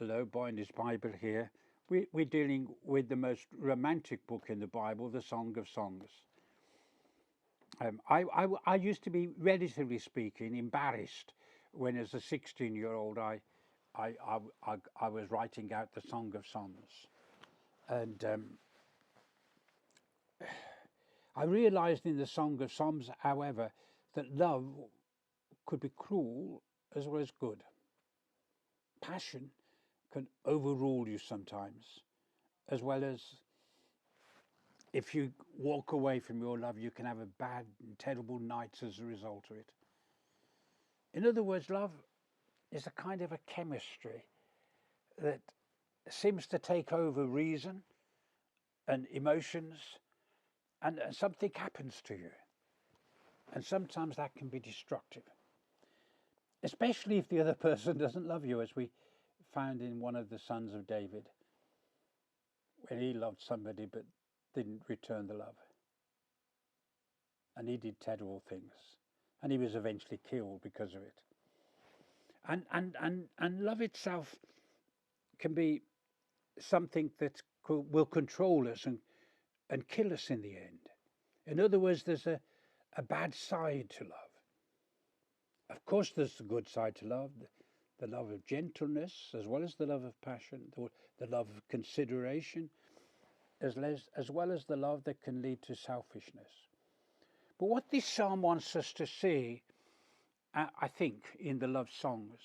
Hello, Boynder's Bible here. We're dealing with the most romantic book in the Bible, the Song of Songs. I used to be, relatively speaking, embarrassed when, as a 16-year-old, I was writing out the Song of Songs. And I realized in the Song of Songs, however, that love could be cruel as well as good. Passion can overrule you sometimes, as well as if you walk away from your love, you can have a bad and terrible night as a result of it. In other words, love is a kind of a chemistry that seems to take over reason and emotions, and something happens to you. And sometimes that can be destructive, especially if the other person doesn't love you, as we found in one of the sons of David, when he loved somebody but didn't return the love. And he did terrible things. And he was eventually killed because of it. And love itself can be something that will control us and kill us in the end. In other words, there's a bad side to love. Of course, there's the good side to love, the love of gentleness, as well as the love of passion, the love of consideration, as well as the love that can lead to selfishness. But what this psalm wants us to see, I think, in the love songs,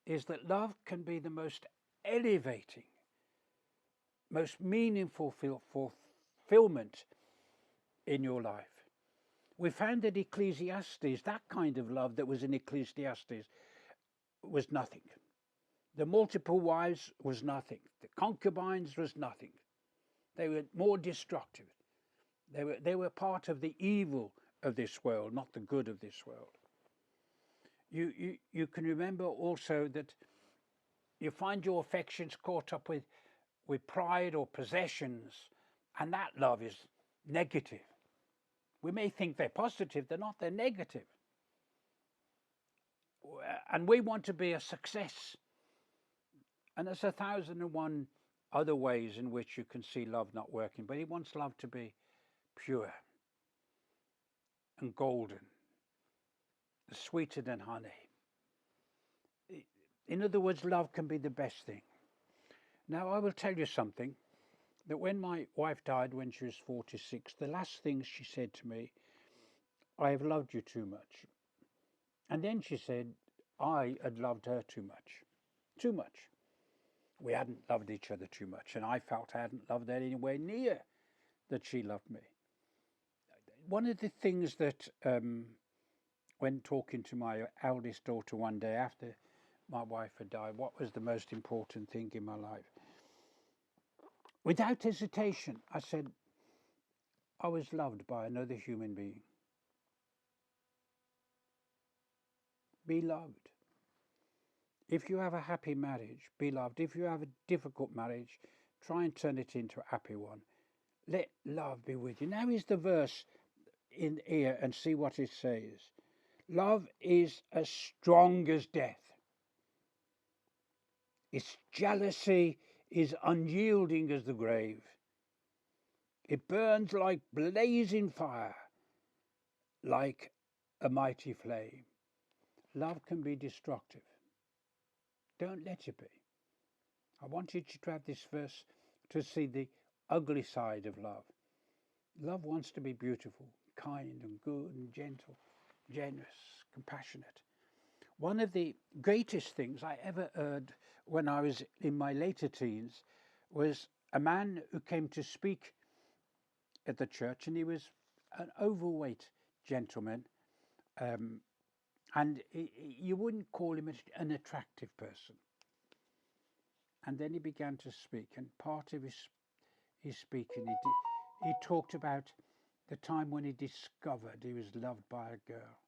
is that love can be the most elevating, most meaningful fulfillment in your life. We found that Ecclesiastes, that kind of love that was in Ecclesiastes, was nothing. The multiple wives was nothing. The concubines was nothing. They were more destructive. They were part of the evil of this world, not the good of this world. You can remember also that you find your affections caught up with pride or possessions, and that love is negative. We may think they're positive, they're not, they're negative. And we want to be a success. And there's 1,001 other ways in which you can see love not working, but he wants love to be pure and golden, sweeter than honey. In other words, love can be the best thing. Now, I will tell you something, that when my wife died when she was 46, the last thing she said to me, I have loved you too much. And then she said, I had loved her too much. Too much. We hadn't loved each other too much, and I felt I hadn't loved her anywhere near that she loved me. One of the things that, when talking to my eldest daughter one day after my wife had died, what was the most important thing in my life? Without hesitation, I said, I was loved by another human being. Be loved. If you have a happy marriage, be loved. If you have a difficult marriage, try and turn it into a happy one. Let love be with you. Now is the verse in here, and see what it says. Love is as strong as death. Its jealousy is unyielding as the grave. It burns like blazing fire, like a mighty flame. Love can be destructive. Don't let it be. I want you to have this verse to see the ugly side of love. Love wants to be beautiful, kind and good and gentle, generous, compassionate. One of the greatest things I ever heard when I was in my later teens was a man who came to speak at the church, and he was an overweight gentleman, and you wouldn't call him an attractive person. And then he began to speak, and part of his speaking, he talked about the time when he discovered he was loved by a girl.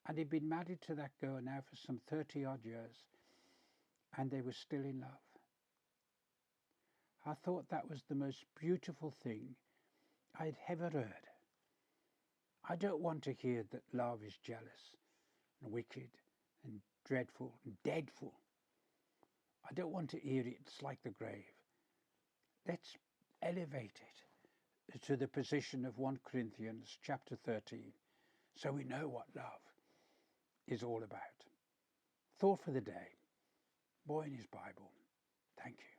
And he'd been married to that girl now for some 30 odd years, and they were still in love. I thought that was the most beautiful thing I'd ever heard. I don't want to hear that love is jealous and wicked and dreadful and deadful. I don't want to hear it's like the grave. Let's elevate it to the position of 1 Corinthians chapter 13, so we know what love is all about. Thought for the day. Boy in his Bible. Thank you.